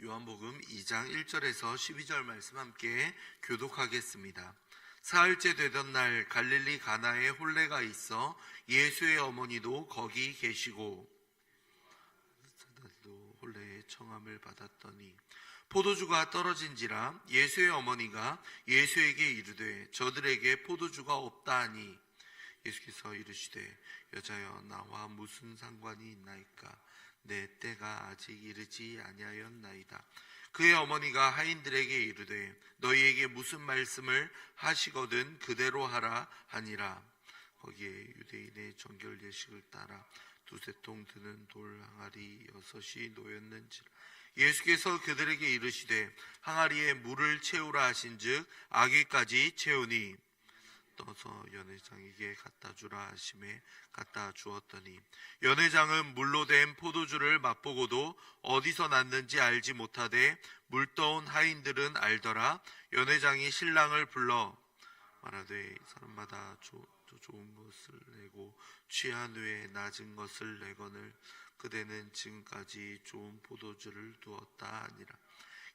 요한복음 2장 1절에서 12절 말씀 함께 교독하겠습니다. 사흘째 되던 날 갈릴리 가나에 혼례가 있어 예수의 어머니도 거기 계시고 혼례의 청함을 받았더니 포도주가 떨어진지라 예수의 어머니가 예수에게 이르되 저들에게 포도주가 없다 하니 예수께서 이르시되 여자여 나와 무슨 상관이 있나이까 내 때가 아직 이르지 아니하였나이다. 그의 어머니가 하인들에게 이르되 너희에게 무슨 말씀을 하시거든 그대로 하라 하니라. 거기에 유대인의 정결 예식을 따라 두세 통 드는 돌 항아리 6이 놓였는지라. 예수께서 그들에게 이르시되 항아리에 물을 채우라 하신즉 아귀까지 채우니 떠서 연회장에게 갖다 주라 하심에 갖다 주었더니 연회장은 물로 된 포도주를 맛보고도 어디서 났는지 알지 못하되 물 떠온 하인들은 알더라. 연회장이 신랑을 불러 말하되 사람마다 좋은 것을 내고 취한 후에 낮은 것을 내거늘 그대는 지금까지 좋은 포도주를 두었다 하니라.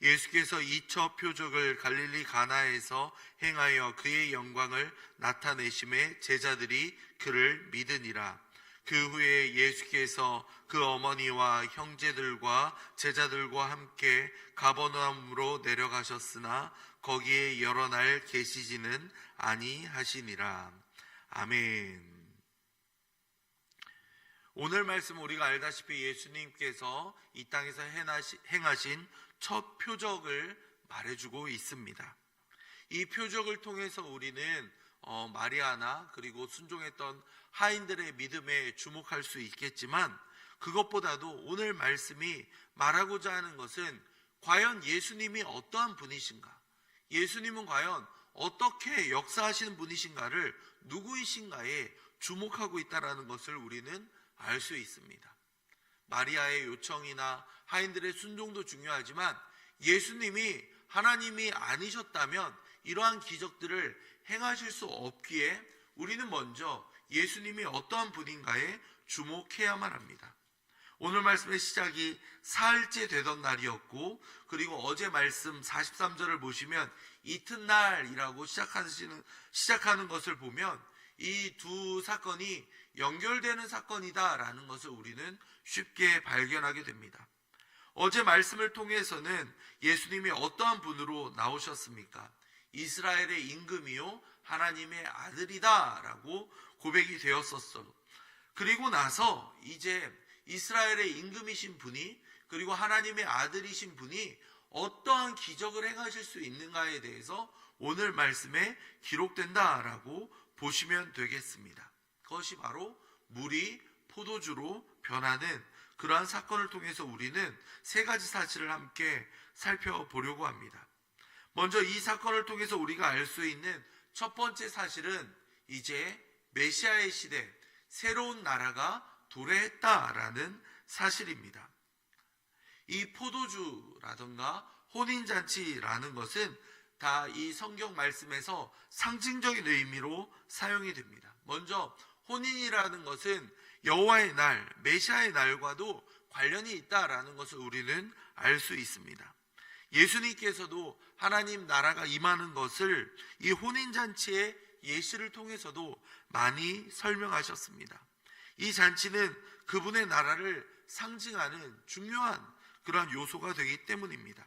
예수께서 이 첫 표적을 갈릴리 가나에서 행하여 그의 영광을 나타내심에 제자들이 그를 믿으니라. 그 후에 예수께서 그 어머니와 형제들과 제자들과 함께 가버나움으로 내려가셨으나 거기에 여러 날 계시지는 아니하시니라. 아멘. 오늘 말씀 우리가 알다시피 예수님께서 이 땅에서 행하신 첫 표적을 말해주고 있습니다. 이 표적을 통해서 우리는 마리아나 그리고 순종했던 하인들의 믿음에 주목할 수 있겠지만 그것보다도 오늘 말씀이 말하고자 하는 것은 과연 예수님이 어떠한 분이신가, 예수님은 과연 어떻게 역사하시는 분이신가를 누구이신가에 주목하고 있다는 것을 우리는 알 수 있습니다. 마리아의 요청이나 하인들의 순종도 중요하지만 예수님이 하나님이 아니셨다면 이러한 기적들을 행하실 수 없기에 우리는 먼저 예수님이 어떠한 분인가에 주목해야만 합니다. 오늘 말씀의 시작이 사흘째 되던 날이었고 그리고 어제 말씀 43절을 보시면 이튿날이라고 시작하는 것을 보면 이 두 사건이 연결되는 사건이다라는 것을 우리는 쉽게 발견하게 됩니다. 어제 말씀을 통해서는 예수님이 어떠한 분으로 나오셨습니까? 이스라엘의 임금이요 하나님의 아들이다 라고 고백이 되었었어요. 그리고 나서 이제 이스라엘의 임금이신 분이 그리고 하나님의 아들이신 분이 어떠한 기적을 행하실 수 있는가에 대해서 오늘 말씀에 기록된다라고 보시면 되겠습니다. 그것이 바로 물이 포도주로 변하는 그러한 사건을 통해서 우리는 세 가지 사실을 함께 살펴보려고 합니다. 먼저 이 사건을 통해서 우리가 알 수 있는 첫 번째 사실은 이제 메시아의 시대, 새로운 나라가 도래했다라는 사실입니다. 이 포도주라든가 혼인잔치라는 것은 다 이 성경 말씀에서 상징적인 의미로 사용이 됩니다. 먼저 혼인이라는 것은 여호와의 날, 메시아의 날과도 관련이 있다라는 것을 우리는 알 수 있습니다. 예수님께서도 하나님 나라가 임하는 것을 이 혼인잔치의 예시를 통해서도 많이 설명하셨습니다. 이 잔치는 그분의 나라를 상징하는 중요한 그러한 요소가 되기 때문입니다.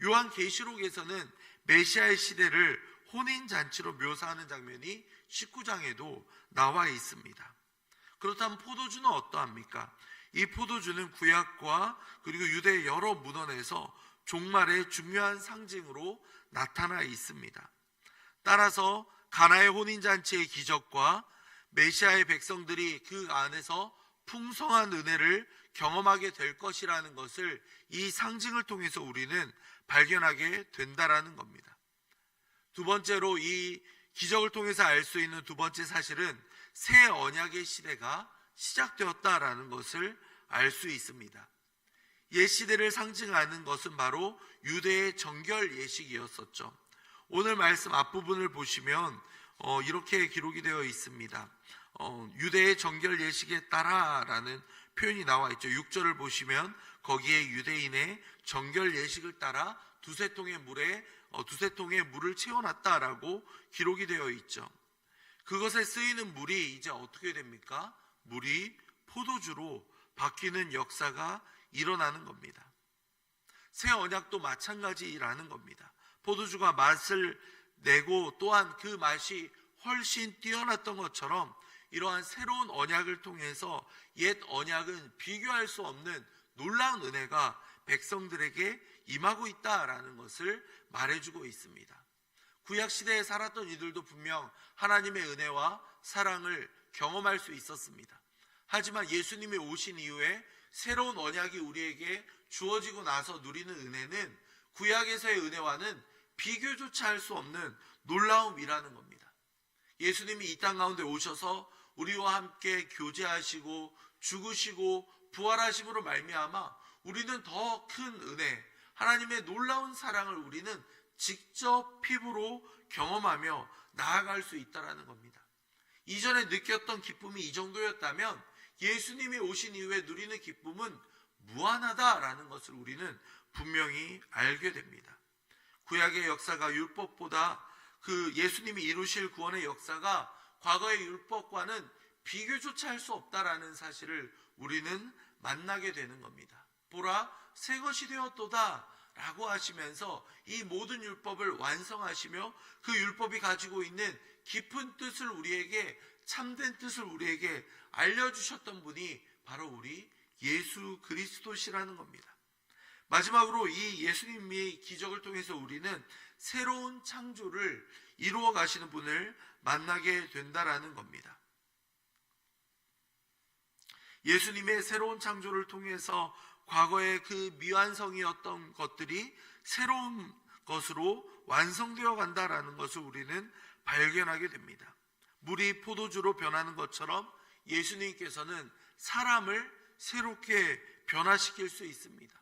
요한계시록에서는 메시아의 시대를 혼인잔치로 묘사하는 장면이 19장에도 나와 있습니다. 그렇다면 포도주는 어떠합니까? 이 포도주는 구약과 그리고 유대의 여러 문헌에서 종말의 중요한 상징으로 나타나 있습니다. 따라서 가나의 혼인잔치의 기적과 메시아의 백성들이 그 안에서 풍성한 은혜를 경험하게 될 것이라는 것을 이 상징을 통해서 우리는 발견하게 된다라는 겁니다. 두 번째로 이 기적을 통해서 알 수 있는 두 번째 사실은 새 언약의 시대가 시작되었다라는 것을 알 수 있습니다. 옛 시대를 상징하는 것은 바로 유대의 정결 예식이었었죠. 오늘 말씀 앞부분을 보시면 이렇게 기록이 되어 있습니다. 유대의 정결 예식에 따라라는 표현이 나와 있죠. 6절을 보시면 거기에 유대인의 정결 예식을 따라 두세 통의 물을 채워놨다라고 기록이 되어 있죠. 그것에 쓰이는 물이 이제 어떻게 됩니까? 물이 포도주로 바뀌는 역사가 일어나는 겁니다. 새 언약도 마찬가지라는 겁니다. 포도주가 맛을 내고 또한 그 맛이 훨씬 뛰어났던 것처럼 이러한 새로운 언약을 통해서 옛 언약은 비교할 수 없는 놀라운 은혜가 백성들에게 임하고 있다라는 것을 말해주고 있습니다. 구약시대에 살았던 이들도 분명 하나님의 은혜와 사랑을 경험할 수 있었습니다. 하지만 예수님이 오신 이후에 새로운 언약이 우리에게 주어지고 나서 누리는 은혜는 구약에서의 은혜와는 비교조차 할 수 없는 놀라움이라는 겁니다. 예수님이 이 땅 가운데 오셔서 우리와 함께 교제하시고 죽으시고 부활하심으로 말미암아 우리는 더 큰 은혜, 하나님의 놀라운 사랑을 우리는 직접 피부로 경험하며 나아갈 수 있다는 겁니다. 이전에 느꼈던 기쁨이 이 정도였다면 예수님이 오신 이후에 누리는 기쁨은 무한하다라는 것을 우리는 분명히 알게 됩니다. 구약의 역사가 율법보다 그 예수님이 이루실 구원의 역사가 과거의 율법과는 비교조차 할 수 없다라는 사실을 우리는 만나게 되는 겁니다. 보라, 새 것이 되었도다 라고 하시면서 이 모든 율법을 완성하시며 그 율법이 가지고 있는 깊은 뜻을 우리에게, 참된 뜻을 우리에게 알려주셨던 분이 바로 우리 예수 그리스도시라는 겁니다. 마지막으로 이 예수님의 기적을 통해서 우리는 새로운 창조를 이루어 가시는 분을 만나게 된다라는 겁니다. 예수님의 새로운 창조를 통해서 과거의 그 미완성이었던 것들이 새로운 것으로 완성되어 간다라는 것을 우리는 발견하게 됩니다. 물이 포도주로 변하는 것처럼 예수님께서는 사람을 새롭게 변화시킬 수 있습니다.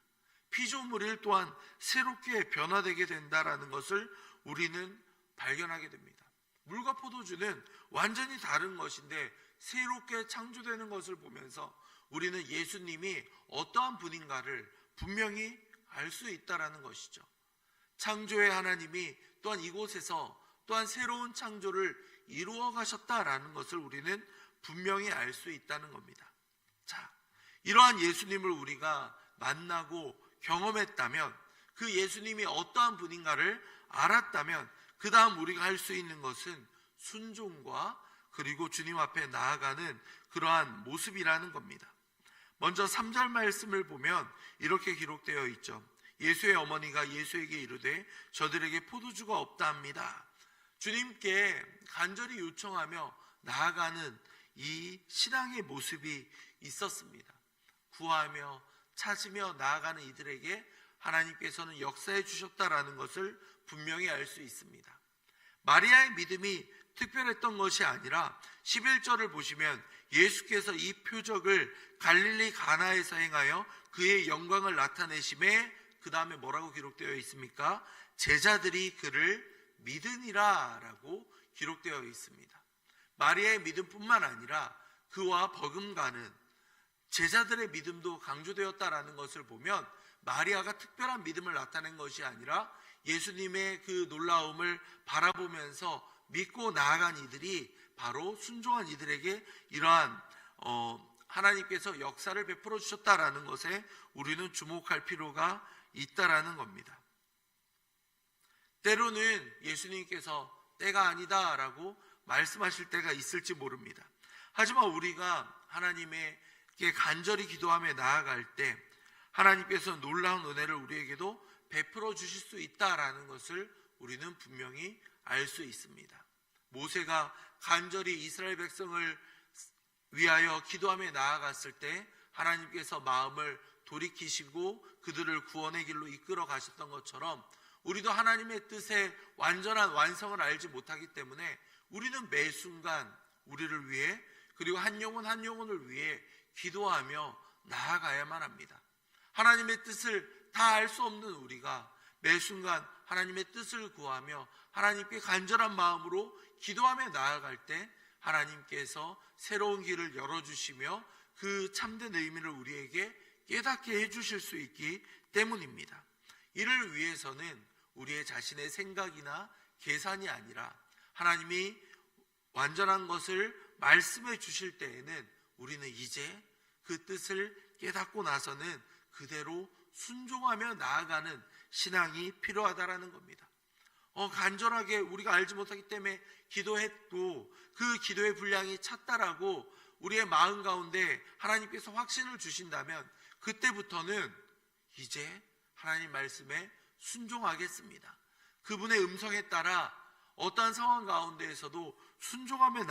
피조물일 또한 새롭게 변화되게 된다라는 것을 우리는 발견하게 됩니다. 물과 포도주는 완전히 다른 것인데 새롭게 창조되는 것을 보면서 우리는 예수님이 어떠한 분인가를 분명히 알 수 있다라는 것이죠. 창조의 하나님이 또한 이곳에서 또한 새로운 창조를 이루어 가셨다라는 것을 우리는 분명히 알 수 있다는 겁니다. 자, 이러한 예수님을 우리가 만나고 경험했다면, 그 예수님이 어떠한 분인가를 알았다면 그 다음 우리가 할 수 있는 것은 순종과 그리고 주님 앞에 나아가는 그러한 모습이라는 겁니다. 먼저 3절 말씀을 보면 이렇게 기록되어 있죠. 예수의 어머니가 예수에게 이르되 저들에게 포도주가 없다 합니다. 주님께 간절히 요청하며 나아가는 이 신앙의 모습이 있었습니다. 구하며 찾으며 나아가는 이들에게 하나님께서는 역사해 주셨다라는 것을 분명히 알 수 있습니다. 마리아의 믿음이 특별했던 것이 아니라 11절을 보시면 예수께서 이 표적을 갈릴리 가나에서 행하여 그의 영광을 나타내심에 그 다음에 뭐라고 기록되어 있습니까? 제자들이 그를 믿으니라 라고 기록되어 있습니다. 마리아의 믿음뿐만 아니라 그와 버금가는 제자들의 믿음도 강조되었다라는 것을 보면 마리아가 특별한 믿음을 나타낸 것이 아니라 예수님의 그 놀라움을 바라보면서 믿고 나아간 이들이 바로 순종한 이들에게 이러한 하나님께서 역사를 베풀어 주셨다라는 것에 우리는 주목할 필요가 있다라는 겁니다. 때로는 예수님께서 때가 아니다라고 말씀하실 때가 있을지 모릅니다. 하지만 우리가 하나님께 간절히 기도하며 나아갈 때 하나님께서 놀라운 은혜를 우리에게도 베풀어 주실 수 있다라는 것을 우리는 분명히 알 수 있습니다. 모세가 간절히 이스라엘 백성을 위하여 기도하며 나아갔을 때 하나님께서 마음을 돌이키시고 그들을 구원의 길로 이끌어 가셨던 것처럼 우리도 하나님의 뜻의 완전한 완성을 알지 못하기 때문에 우리는 매 순간 우리를 위해 그리고 한 영혼 한 영혼을 위해 기도하며 나아가야만 합니다. 하나님의 뜻을 다 알 수 없는 우리가 매 순간 하나님의 뜻을 구하며 하나님께 간절한 마음으로 기도하며 나아갈 때 하나님께서 새로운 길을 열어주시며 그 참된 의미를 우리에게 깨닫게 해주실 수 있기 때문입니다. 이를 위해서는 우리의 자신의 생각이나 계산이 아니라 하나님이 완전한 것을 말씀해 주실 때에는 우리는 이제 그 뜻을 깨닫고 나서는 그대로 순종하며 나아가는 신앙이 필요하다라는 겁니다. 간절하게 우리가 알지 못하기 때문에 기도했고 그 기도의 분량이 찼다라고 우리의 마음 가운데 하나님께서 확신을 주신다면 그때부터는 이제 하나님 말씀에 순종하겠습니다. 그분의 음성에 따라 어떠한 상황 가운데에서도 순종하며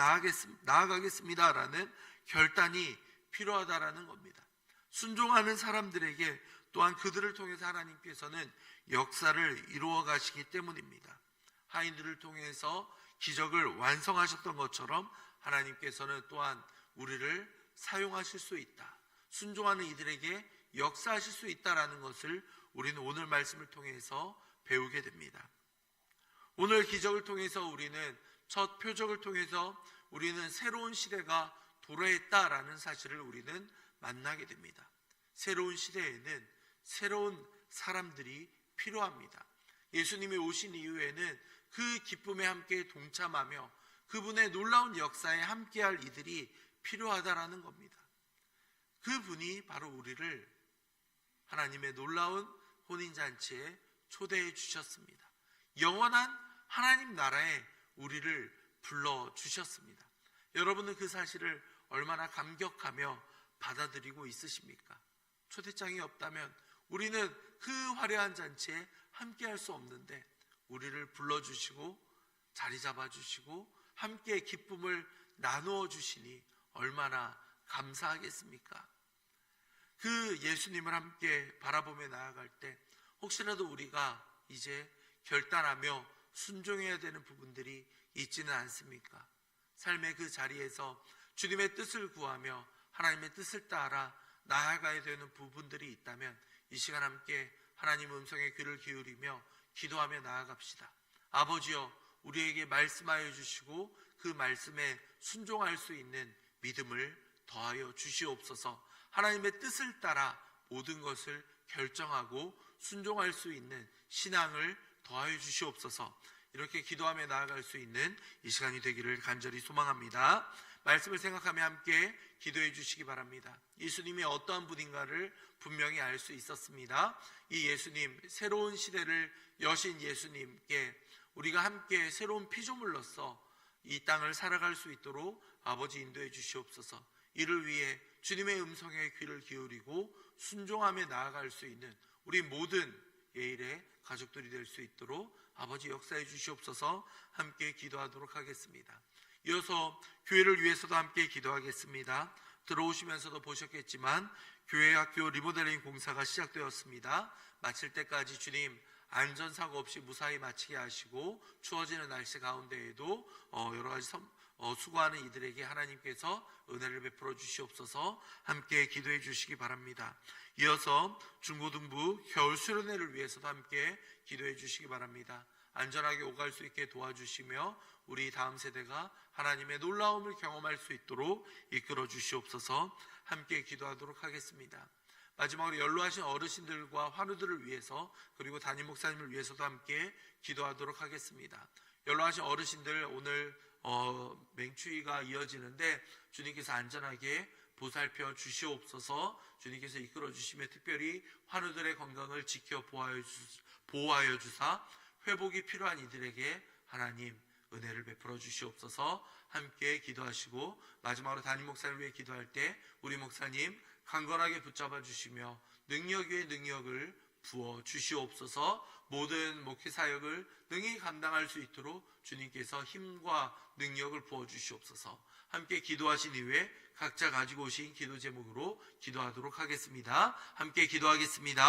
나아가겠습니다라는 결단이 필요하다라는 겁니다. 순종하는 사람들에게 또한 그들을 통해서 하나님께서는 역사를 이루어 가시기 때문입니다. 하인들을 통해서 기적을 완성하셨던 것처럼 하나님께서는 또한 우리를 사용하실 수 있다. 순종하는 이들에게 역사하실 수 있다라는 것을 우리는 오늘 말씀을 통해서 배우게 됩니다. 오늘 기적을 통해서 우리는 첫 표적을 통해서 우리는 새로운 시대가 도래했다라는 사실을 우리는 만나게 됩니다. 새로운 시대에는 새로운 사람들이 필요합니다. 예수님이 오신 이후에는 그 기쁨에 함께 동참하며 그분의 놀라운 역사에 함께할 이들이 필요하다라는 겁니다. 그분이 바로 우리를 하나님의 놀라운 혼인잔치에 초대해 주셨습니다. 영원한 하나님 나라에 우리를 불러주셨습니다. 여러분은 그 사실을 얼마나 감격하며 받아들이고 있으십니까? 초대장이 없다면 우리는 그 화려한 잔치에 함께할 수 없는데 우리를 불러주시고 자리 잡아주시고 함께 기쁨을 나누어 주시니 얼마나 감사하겠습니까? 그 예수님을 함께 바라보며 나아갈 때 혹시라도 우리가 이제 결단하며 순종해야 되는 부분들이 있지는 않습니까? 삶의 그 자리에서 주님의 뜻을 구하며 하나님의 뜻을 따라 나아가야 되는 부분들이 있다면 이 시간 함께 하나님 음성에 귀를 기울이며 기도하며 나아갑시다. 아버지여, 우리에게 말씀하여 주시고 그 말씀에 순종할 수 있는 믿음을 더하여 주시옵소서. 하나님의 뜻을 따라 모든 것을 결정하고 순종할 수 있는 신앙을 더하여 주시옵소서. 이렇게 기도하며 나아갈 수 있는 이 시간이 되기를 간절히 소망합니다. 말씀을 생각하며 함께 기도해 주시기 바랍니다. 예수님이 어떠한 분인가를 분명히 알 수 있었습니다. 이 예수님, 새로운 시대를 여신 예수님께 우리가 함께 새로운 피조물로서 이 땅을 살아갈 수 있도록 아버지 인도해 주시옵소서. 이를 위해 주님의 음성에 귀를 기울이고 순종하며 나아갈 수 있는 우리 모든 예일의 가족들이 될 수 있도록 아버지 역사해 주시옵소서. 함께 기도하도록 하겠습니다. 이어서 교회를 위해서도 함께 기도하겠습니다. 들어오시면서도 보셨겠지만 교회 학교 리모델링 공사가 시작되었습니다. 마칠 때까지 주님 안전사고 없이 무사히 마치게 하시고 추워지는 날씨 가운데에도 여러 가지 수고하는 이들에게 하나님께서 은혜를 베풀어 주시옵소서. 함께 기도해 주시기 바랍니다. 이어서 중고등부 겨울 수련회를 위해서도 함께 기도해 주시기 바랍니다. 안전하게 오갈 수 있게 도와주시며 우리 다음 세대가 하나님의 놀라움을 경험할 수 있도록 이끌어 주시옵소서. 함께 기도하도록 하겠습니다. 마지막으로 연로하신 어르신들과 환우들을 위해서 그리고 담임 목사님을 위해서도 함께 기도하도록 하겠습니다. 연로하신 어르신들 오늘 맹추위가 이어지는데 주님께서 안전하게 보살펴 주시옵소서. 주님께서 이끌어 주시며 특별히 환우들의 건강을 지켜 보호하여 주사 회복이 필요한 이들에게 하나님 은혜를 베풀어 주시옵소서. 함께 기도하시고 마지막으로 담임 목사를 위해 기도할 때 우리 목사님 강건하게 붙잡아 주시며 능력 위에 능력을 부어 주시옵소서. 모든 목회 사역을 능히 감당할 수 있도록 주님께서 힘과 능력을 부어 주시옵소서. 함께 기도하신 이후에 각자 가지고 오신 기도 제목으로 기도하도록 하겠습니다. 함께 기도하겠습니다.